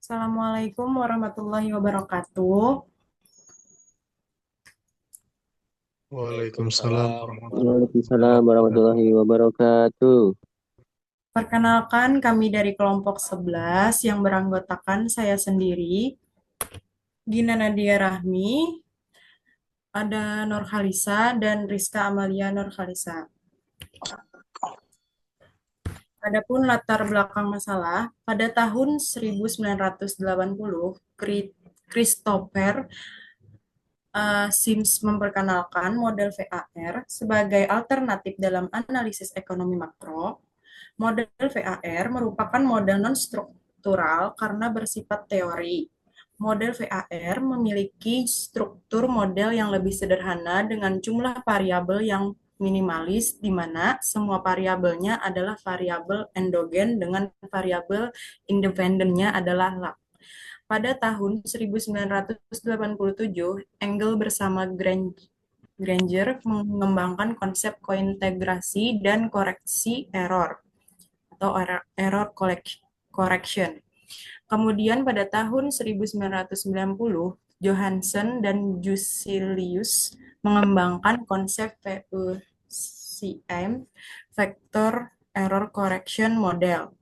Assalamualaikum warahmatullahi wabarakatuh. Waalaikumsalam warahmatullahi Waalaikumsalam wabarakatuh. warahmatullahi wabarakatuh. Perkenalkan kami dari kelompok 11 yang beranggotakan saya sendiri, Gina Nadia Rahmi, ada Nurhalisa dan Rizka Amalia Nurhalisa. Adapun latar belakang masalah, pada tahun 1980, Christopher Sims memperkenalkan model VAR sebagai alternatif dalam analisis ekonomi makro. Model VAR merupakan model non-struktural karena bersifat teori. Model VAR memiliki struktur model yang lebih sederhana dengan jumlah variabel yang minimalis, di mana semua variabelnya adalah variabel endogen dengan variabel independennya adalah log. Pada tahun 1987, Engel bersama Granger mengembangkan konsep kointegrasi dan koreksi error atau error correction. Kemudian pada tahun 1990, Johansson dan Jusilius mengembangkan konsep VECM, Vector Error Correction Model.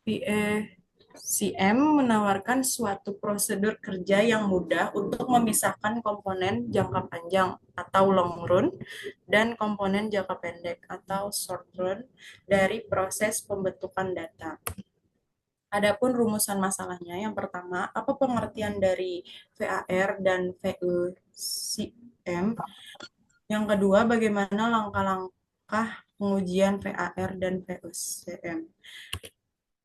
VECM menawarkan suatu prosedur kerja yang mudah untuk memisahkan komponen jangka panjang atau long run dan komponen jangka pendek atau short run dari proses pembentukan data. Adapun rumusan masalahnya, yang pertama, apa pengertian dari VAR dan VECM? Yang kedua, bagaimana langkah-langkah pengujian VAR dan VECM?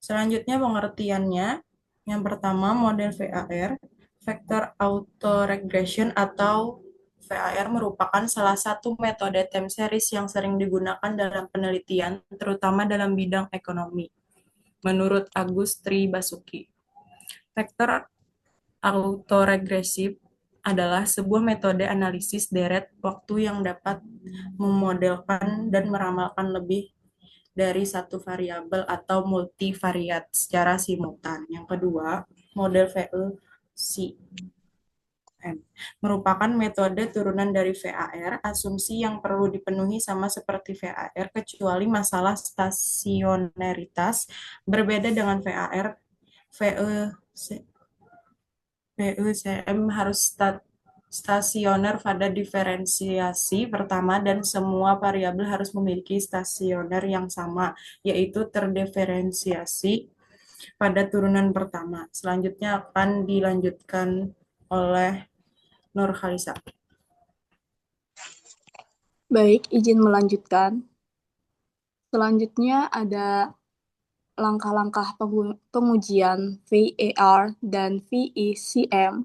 Selanjutnya pengertiannya, yang pertama model VAR, Vector Autoregression atau VAR merupakan salah satu metode time series yang sering digunakan dalam penelitian, terutama dalam bidang ekonomi, menurut Agus Tribasuki. Vektor autoregresif adalah sebuah metode analisis deret waktu yang dapat memodelkan dan meramalkan lebih dari satu variabel atau multivariat secara simultan. Yang kedua, model VECM merupakan metode turunan dari VAR, asumsi yang perlu dipenuhi sama seperti VAR, kecuali masalah stasionaritas berbeda dengan VAR. VECM harus stasioner pada diferensiasi pertama dan semua variabel harus memiliki stasioner yang sama, yaitu terdiferensiasi pada turunan pertama. Selanjutnya akan dilanjutkan oleh Nur Khalisa. Baik, izin melanjutkan. Selanjutnya ada langkah-langkah pengujian VAR dan VECM.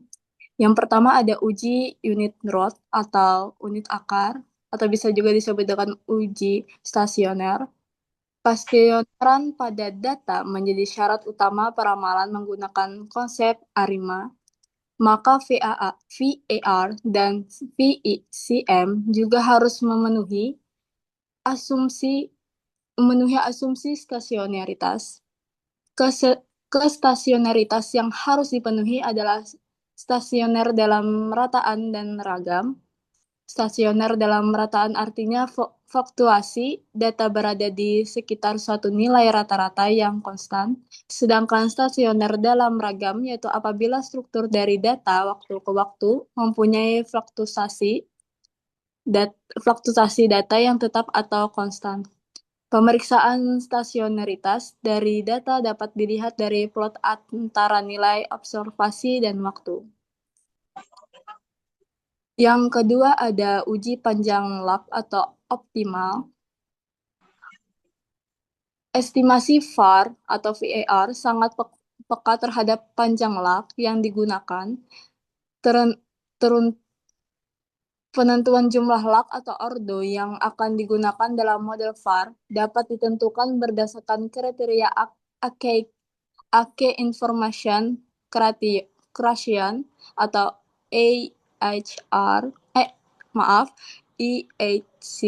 Yang pertama ada uji unit root atau unit akar, atau bisa juga disebut dengan uji stasioner. Pasteoneran pada data menjadi syarat utama peramalan menggunakan konsep ARIMA. Maka VAR dan VECM juga harus memenuhi asumsi stasionaritas. Kestasionaritas yang harus dipenuhi adalah stasioner dalam rataan dan ragam. Stasioner dalam rataan artinya fluktuasi data berada di sekitar suatu nilai rata-rata yang konstan, sedangkan stasioner dalam ragam yaitu apabila struktur dari data waktu ke waktu mempunyai fluktuasi data yang tetap atau konstan. Pemeriksaan stasionaritas dari data dapat dilihat dari plot antara nilai observasi dan waktu. Yang kedua ada uji panjang lap atau optimal. Estimasi VAR atau VAR sangat peka terhadap panjang lap yang digunakan. Penentuan jumlah log atau ordo yang akan digunakan dalam model VAR dapat ditentukan berdasarkan kriteria Ake Information Creation atau AHR, EAC,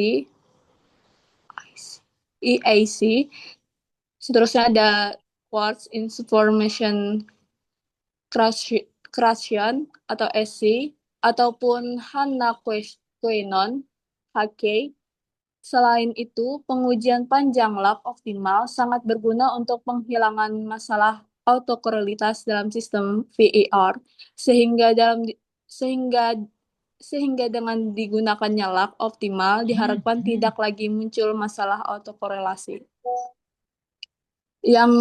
EAC. Seterusnya ada Words Information Creation atau SC, ataupun Hanna Quenon, HK. Selain itu, pengujian panjang lab optimal sangat berguna untuk penghilangan masalah autokorelitas dalam sistem VAR, sehingga sehingga dengan digunakannya lab optimal diharapkan tidak lagi muncul masalah autokorelasi. Yang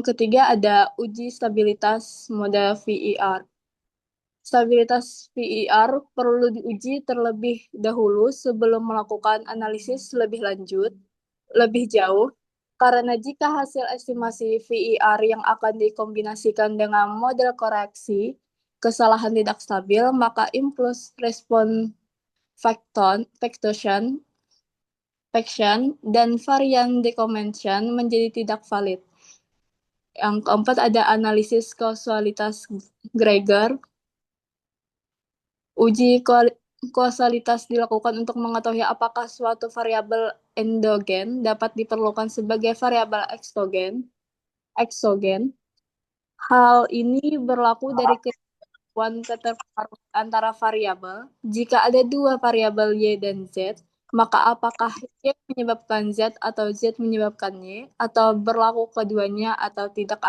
ketiga ada uji stabilitas model VAR. Stabilitas VAR perlu diuji terlebih dahulu sebelum melakukan analisis lebih jauh, karena jika hasil estimasi VAR yang akan dikombinasikan dengan model koreksi kesalahan tidak stabil, maka impulse response faction dan varian decomposition menjadi tidak valid. Yang keempat ada analisis kausalitas Gregor. Uji kausalitas dilakukan untuk mengetahui apakah suatu variabel endogen dapat diperlukan sebagai variabel eksogen. Hal ini berlaku dari ketentuan keterparutan antara variabel. Jika ada dua variabel Y dan Z, maka apakah Y menyebabkan Z atau Z menyebabkan Y, atau berlaku keduanya atau tidak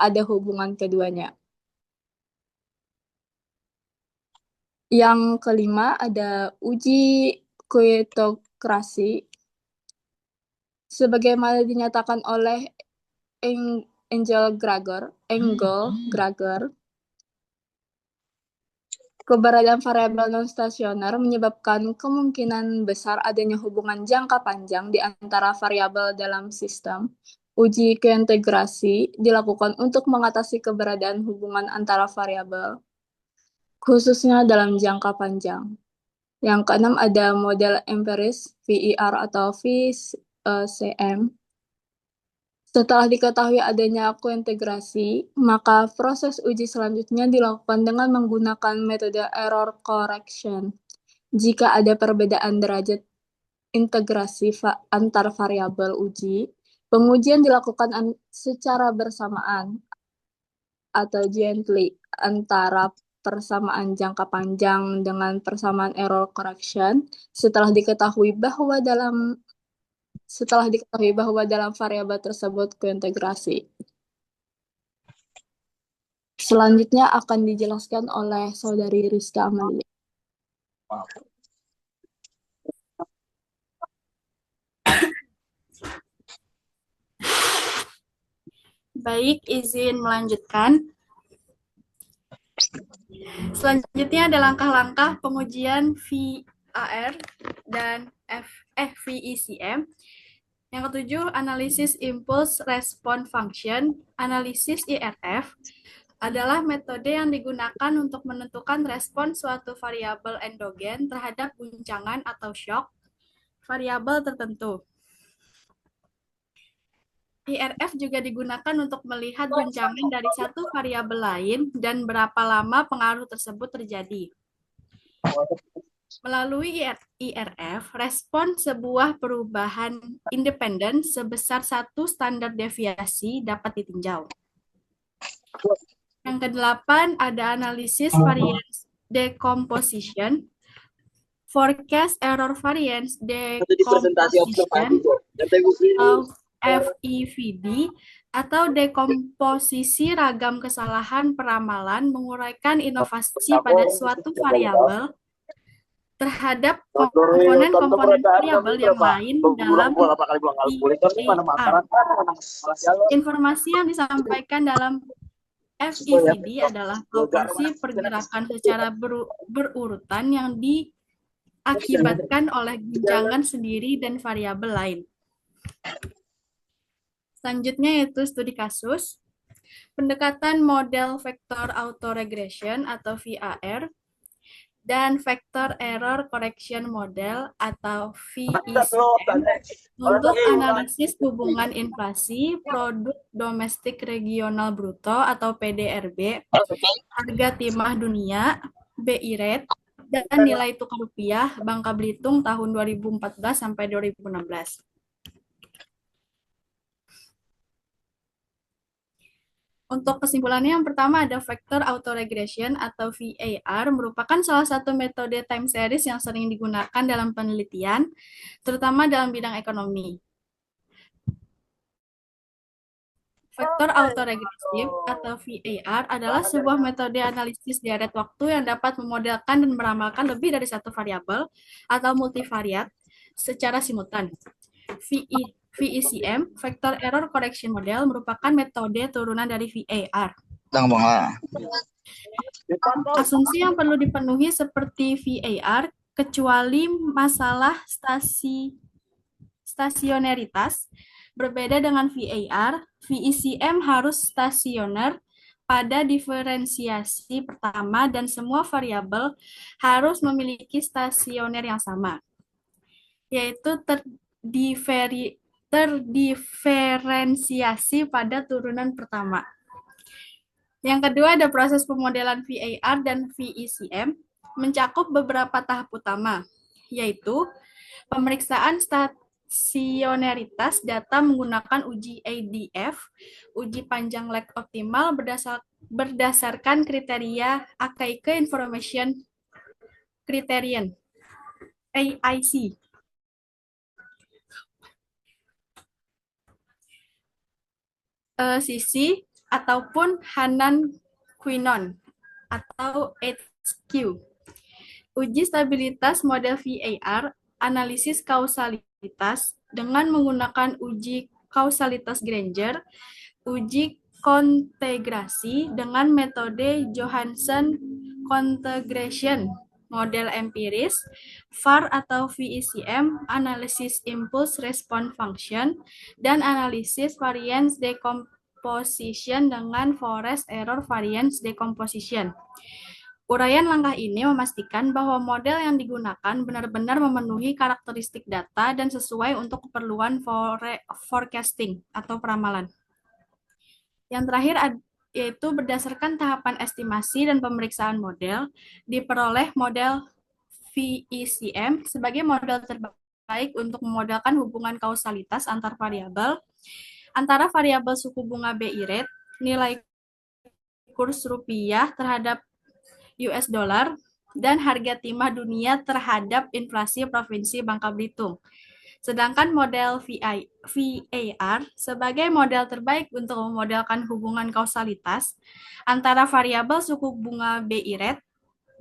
ada hubungan keduanya. Yang kelima ada uji koetokrasi. Sebagaimana dinyatakan oleh Engel Grager, keberadaan variabel non-stasioner menyebabkan kemungkinan besar adanya hubungan jangka panjang di antara variabel dalam sistem. Uji kointegrasi dilakukan untuk mengatasi keberadaan hubungan antara variabel, khususnya dalam jangka panjang. Yang keenam ada model empiris VAR atau VCM. Setelah diketahui adanya kointegrasi, maka proses uji selanjutnya dilakukan dengan menggunakan metode error correction. Jika ada perbedaan derajat integrasi antar variabel uji, pengujian dilakukan secara bersamaan atau jointly antara persamaan jangka panjang dengan persamaan error correction setelah diketahui bahwa dalam variabel tersebut kointegrasi. Selanjutnya akan dijelaskan oleh Saudari Rizka Amalia. Baik, izin melanjutkan. Selanjutnya ada langkah-langkah pengujian VAR dan VECM. Yang ketujuh, analisis impulse response function. Analisis IRF adalah metode yang digunakan untuk menentukan respon suatu variabel endogen terhadap guncangan atau shock variabel tertentu. IRF juga digunakan untuk melihat guncangan dari satu variabel lain dan berapa lama pengaruh tersebut terjadi. Melalui IRF, respon sebuah perubahan independen sebesar satu standar deviasi dapat ditinjau. Yang kedelapan ada analisis variance decomposition. Forecast error variance decomposition of FEVD atau dekomposisi ragam kesalahan peramalan menguraikan inovasi pada suatu variabel terhadap komponen-komponen variabel yang lain dalam VAR. Informasi yang disampaikan dalam FEVD adalah proporsi pergerakan secara berurutan yang diakibatkan oleh guncangan sendiri dan variabel lain. Selanjutnya yaitu studi kasus, pendekatan model vektor autoregression atau VAR, dan vector error correction model atau VECM untuk analisis hubungan inflasi, produk domestik regional bruto atau PDRB, harga timah dunia, BI rate, dan nilai tukar rupiah Bangka Belitung tahun 2014 sampai 2016. Untuk kesimpulannya, yang pertama ada Vector Autoregression atau VAR, merupakan salah satu metode time series yang sering digunakan dalam penelitian, terutama dalam bidang ekonomi. Vektor autoregresif atau VAR adalah sebuah metode analisis deret waktu yang dapat memodelkan dan meramalkan lebih dari satu variabel atau multivariat secara simultan. VECM, Vector Error Correction Model, merupakan metode turunan dari VAR. Asumsi yang perlu dipenuhi seperti VAR, kecuali masalah stasioneritas, berbeda dengan VAR, VECM harus stasioner pada diferensiasi pertama dan semua variabel harus memiliki stasioner yang sama, yaitu terdiferensiasi pada turunan pertama. Yang kedua ada proses pemodelan VAR dan VECM mencakup beberapa tahap utama, yaitu pemeriksaan stasioneritas data menggunakan uji ADF, uji panjang lag optimal berdasarkan kriteria Akaike Information Criterion, AIC. Sisi ataupun Hanan-Quinon atau HQ. Uji stabilitas model VAR, analisis kausalitas dengan menggunakan uji kausalitas Granger, uji kontegrasi dengan metode Johansson Contegration, model empiris, VAR atau VECM, analisis impulse response function, dan analisis variance decomposition dengan forest error variance decomposition. Uraian langkah ini memastikan bahwa model yang digunakan benar-benar memenuhi karakteristik data dan sesuai untuk keperluan forecasting atau peramalan. Yang terakhir yaitu berdasarkan tahapan estimasi dan pemeriksaan model, diperoleh model VECM sebagai model terbaik untuk memodelkan hubungan kausalitas antar variabel, antara variabel suku bunga BI rate, nilai kurs rupiah terhadap US dollar, dan harga timah dunia terhadap inflasi Provinsi Bangka Belitung. Sedangkan model VAR sebagai model terbaik untuk memodelkan hubungan kausalitas antara variabel suku bunga BI rate,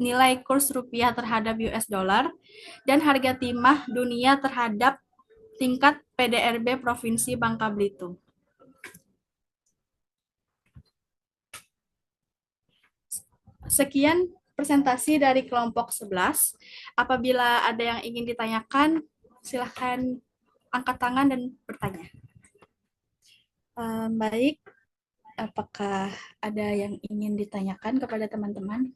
nilai kurs rupiah terhadap US dollar, dan harga timah dunia terhadap tingkat PDRB Provinsi Bangka Belitung. Sekian presentasi dari kelompok 11. Apabila ada yang ingin ditanyakan, silakan angkat tangan dan bertanya. Baik, apakah ada yang ingin ditanyakan kepada teman-teman?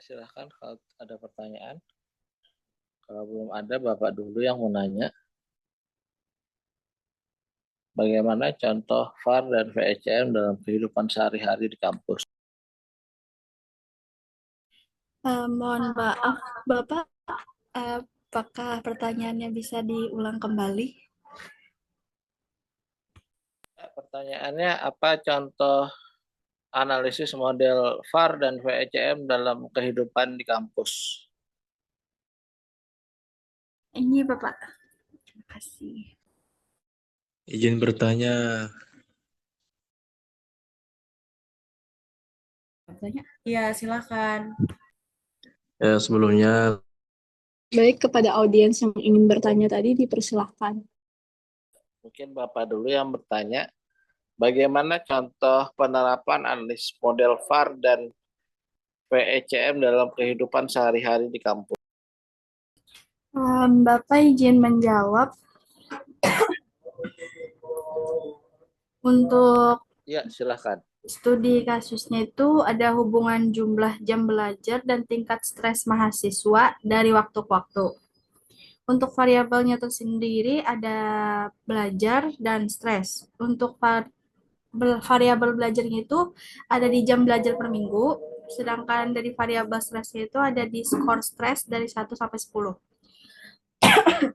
Silakan kalau ada pertanyaan. Kalau belum ada, Bapak dulu yang mau nanya. Bagaimana contoh VAR dan VECM dalam kehidupan sehari-hari di kampus? Mohon maaf, Bapak, apakah pertanyaannya bisa diulang kembali? Pertanyaannya, apa contoh analisis model VAR dan VECM dalam kehidupan di kampus? Ini Bapak. Terima kasih. Izin bertanya. Ya, silakan. Ya, sebelumnya. Baik, kepada audiens yang ingin bertanya tadi, dipersilahkan. Mungkin Bapak dulu yang bertanya, bagaimana contoh penerapan analisis model VAR dan VECM dalam kehidupan sehari-hari di kampus? Bapak izin menjawab. Untuk Ya, silakan. Studi kasusnya itu ada hubungan jumlah jam belajar dan tingkat stres mahasiswa dari waktu ke waktu. Untuk variabelnya itu sendiri ada belajar dan stres. Untuk variabel belajarnya itu ada di jam belajar per minggu, sedangkan dari variabel stresnya itu ada di skor stres dari 1 sampai 10.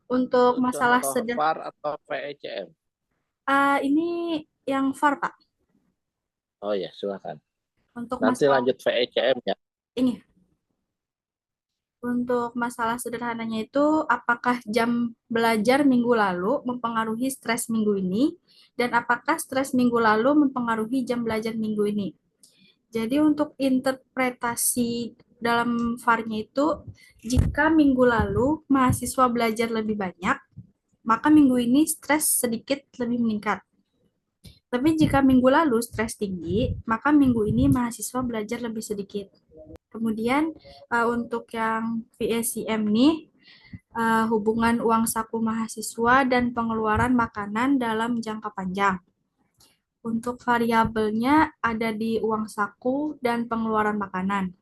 Untuk masalah VAR atau VECM? ini yang VAR, Pak. Oh ya, silakan. Untuk Nanti masalah lanjut VECM ya. ini, untuk masalah sederhananya itu, apakah jam belajar minggu lalu mempengaruhi stres minggu ini, dan apakah stres minggu lalu mempengaruhi jam belajar minggu ini. Jadi untuk interpretasi dalam VAR-nya itu, jika minggu lalu mahasiswa belajar lebih banyak, maka minggu ini stres sedikit lebih meningkat. Tapi jika minggu lalu stres tinggi, maka minggu ini mahasiswa belajar lebih sedikit. Kemudian untuk yang VSCM nih, hubungan uang saku mahasiswa dan pengeluaran makanan dalam jangka panjang. Untuk variabelnya ada di uang saku dan pengeluaran makanan.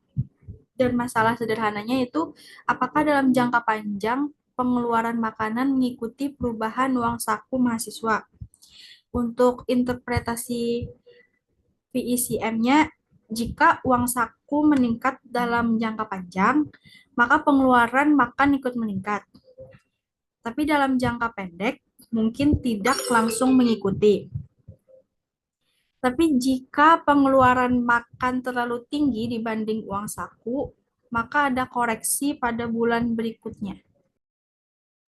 Dan masalah sederhananya itu, apakah dalam jangka panjang pengeluaran makanan mengikuti perubahan uang saku mahasiswa? Untuk interpretasi VICM-nya, jika uang saku meningkat dalam jangka panjang, maka pengeluaran makan ikut meningkat. Tapi dalam jangka pendek, mungkin tidak langsung mengikuti. Tapi jika pengeluaran makan terlalu tinggi dibanding uang saku, maka ada koreksi pada bulan berikutnya.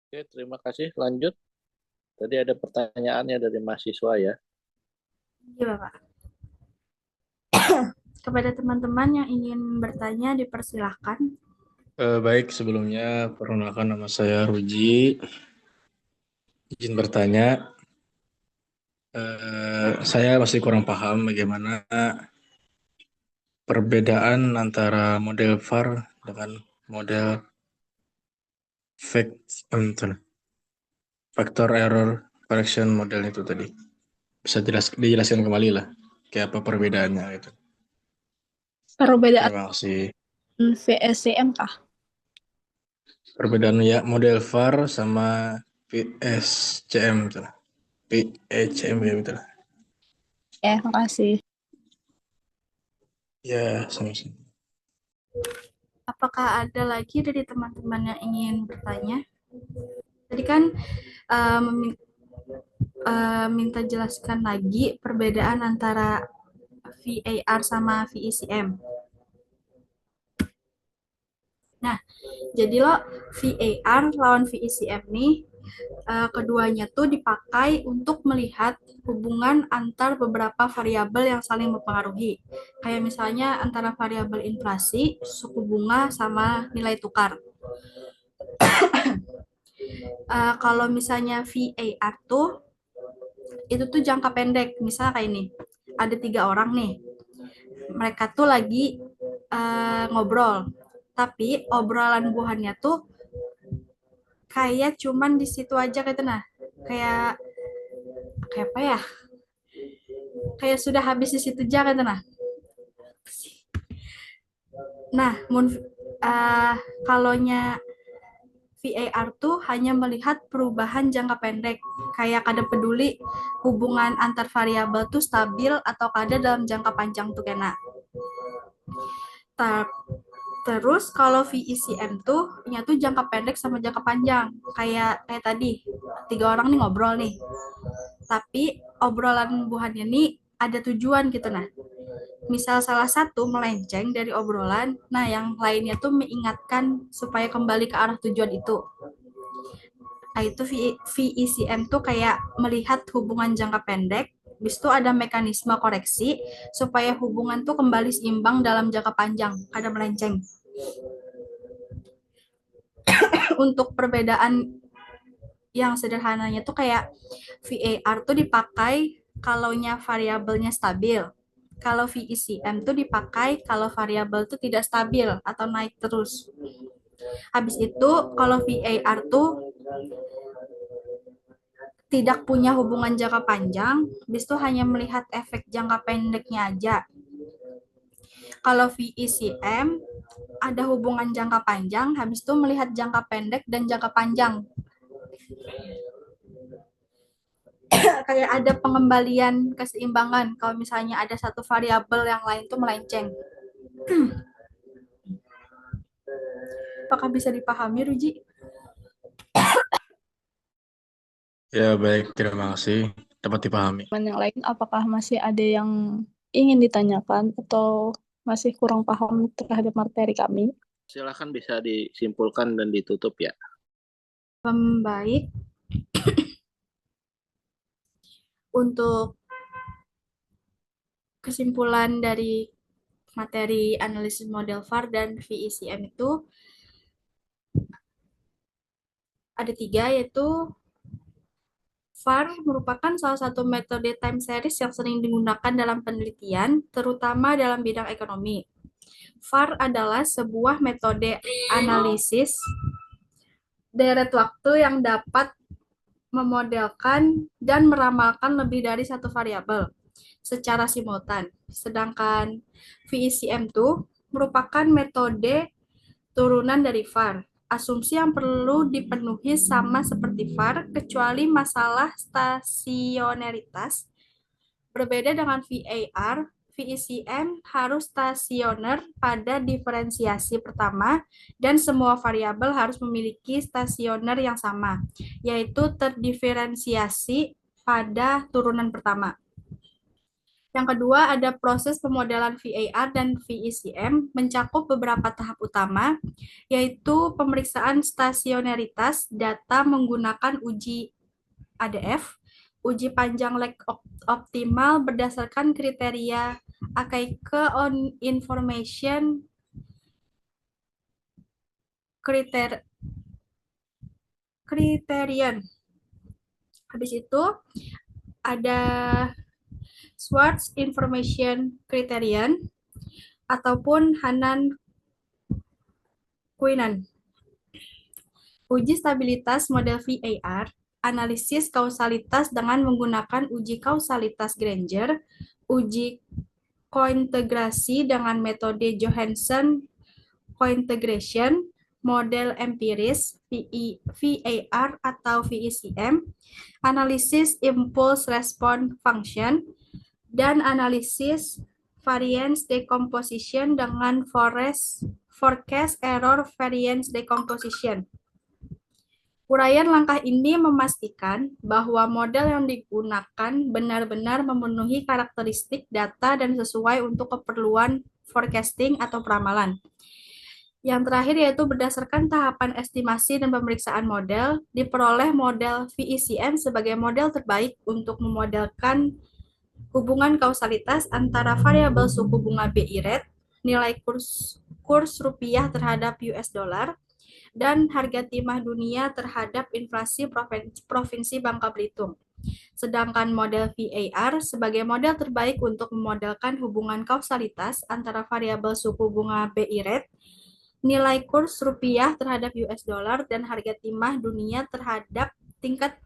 Oke, terima kasih. Lanjut. Tadi ada pertanyaannya dari mahasiswa ya. Iya, Bapak. Kepada teman-teman yang ingin bertanya, dipersilahkan. Baik, sebelumnya perkenalkan nama saya Ruji. Izin bertanya, saya masih kurang paham bagaimana perbedaan antara model VAR dengan model factor error correction model itu tadi. Bisa dijelaskan kembali lah, kayak apa perbedaannya gitu. Perbedaan Terima kasih. VSCM kah? Perbedaan ya model VAR sama VSCM gitu lah. VECM ya gitu lah. Makasih. Ya, sama-sama. Apakah ada lagi dari teman-teman yang ingin bertanya? Tadi kan minta jelaskan lagi perbedaan antara VAR sama VECM. Nah, jadi lo VAR lawan VECM nih, keduanya tuh dipakai untuk melihat hubungan antar beberapa variabel yang saling mempengaruhi. Kayak misalnya antara variabel inflasi, suku bunga, sama nilai tukar. Kalau misalnya VAR tuh, itu tuh jangka pendek. Misalnya kayak ini, ada 3 orang nih. Mereka tuh lagi ngobrol. Tapi obrolan buahannya tuh kayak cuman di situ aja gitu, nah. Kayak apa ya? Kayak sudah habis di situ aja gitu, nah. Nah, kalaunya VAR tuh hanya melihat perubahan jangka pendek, kayak kada peduli hubungan antar variabel tuh stabil atau kada dalam jangka panjang tuh kena. Terus kalau VECM tuh nyatu jangka pendek sama jangka panjang, kayak tadi 3 orang nih ngobrol nih, tapi obrolan buahannya nih ada tujuan gitu, nah. Misal salah satu melenceng dari obrolan, nah yang lainnya tuh mengingatkan supaya kembali ke arah tujuan itu. Nah, itu VECM tuh kayak melihat hubungan jangka pendek, habis itu ada mekanisme koreksi supaya hubungan tuh kembali seimbang dalam jangka panjang, kada melenceng. Untuk perbedaan yang sederhananya tuh kayak VAR tuh dipakai kalaunya variabelnya stabil. Kalau VECM tuh dipakai kalau variabel tuh tidak stabil atau naik terus. Habis itu kalau VAR tuh tidak punya hubungan jangka panjang, habis itu hanya melihat efek jangka pendeknya aja. Kalau VECM ada hubungan jangka panjang, habis itu melihat jangka pendek dan jangka panjang. Kayak ada pengembalian keseimbangan kalau misalnya ada satu variabel yang lain tuh melenceng. Apakah bisa dipahami, Ruji? Ya, baik. Terima kasih. dapat dipahami. Yang lain, apakah masih ada yang ingin ditanyakan atau masih kurang paham terhadap materi kami? Silakan bisa disimpulkan dan ditutup ya. Baik, untuk kesimpulan dari materi analisis model VAR dan VECM itu ada 3, yaitu VAR merupakan salah satu metode time series yang sering digunakan dalam penelitian, terutama dalam bidang ekonomi. VAR adalah sebuah metode analisis deret waktu yang dapat memodelkan dan meramalkan lebih dari satu variabel secara simultan. Sedangkan VECM itu merupakan metode turunan dari VAR. Asumsi yang perlu dipenuhi sama seperti VAR, kecuali masalah stasioneritas. Berbeda dengan VAR, VECM harus stasioner pada diferensiasi pertama dan semua variabel harus memiliki stasioner yang sama, yaitu terdiferensiasi pada turunan pertama. Yang kedua, ada proses pemodelan VAR dan VECM mencakup beberapa tahap utama, yaitu pemeriksaan stasioneritas data menggunakan uji ADF, uji panjang lag optimal berdasarkan kriteria Akaike on Information Criterion. Habis itu ada Schwartz Information Criterion ataupun Hannan-Quinnan. Uji stabilitas model VAR, analisis kausalitas dengan menggunakan uji kausalitas Granger, uji kointegrasi dengan metode Johansson Cointegration, model empiris VAR atau VECM, analisis impulse response function, dan analisis variance decomposition dengan forecast error variance decomposition. Uraian langkah ini memastikan bahwa model yang digunakan benar-benar memenuhi karakteristik data dan sesuai untuk keperluan forecasting atau peramalan. Yang terakhir yaitu berdasarkan tahapan estimasi dan pemeriksaan model, diperoleh model VECM sebagai model terbaik untuk memodelkan hubungan kausalitas antara variabel suku bunga BI rate, nilai kurs rupiah terhadap US dollar, dan harga timah dunia terhadap inflasi Provinsi Bangka Belitung. Sedangkan model VAR sebagai model terbaik untuk memodelkan hubungan kausalitas antara variabel suku bunga BI rate, nilai kurs rupiah terhadap US dollar, dan harga timah dunia terhadap tingkat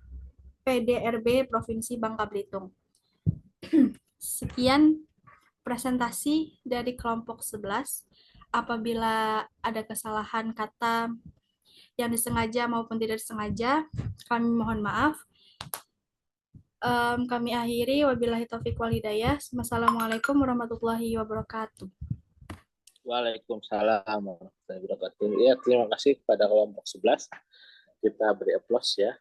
PDRB Provinsi Bangka Belitung. Sekian presentasi dari kelompok 11. Apabila ada kesalahan kata yang disengaja maupun tidak disengaja, kami mohon maaf. Kami akhiri, wabillahi taufiq wal hidayah. Wassalamualaikum warahmatullahi wabarakatuh. Waalaikumsalam warahmatullahi wabarakatuh. Ya, terima kasih kepada kelompok 11. Kita beri aplaus ya.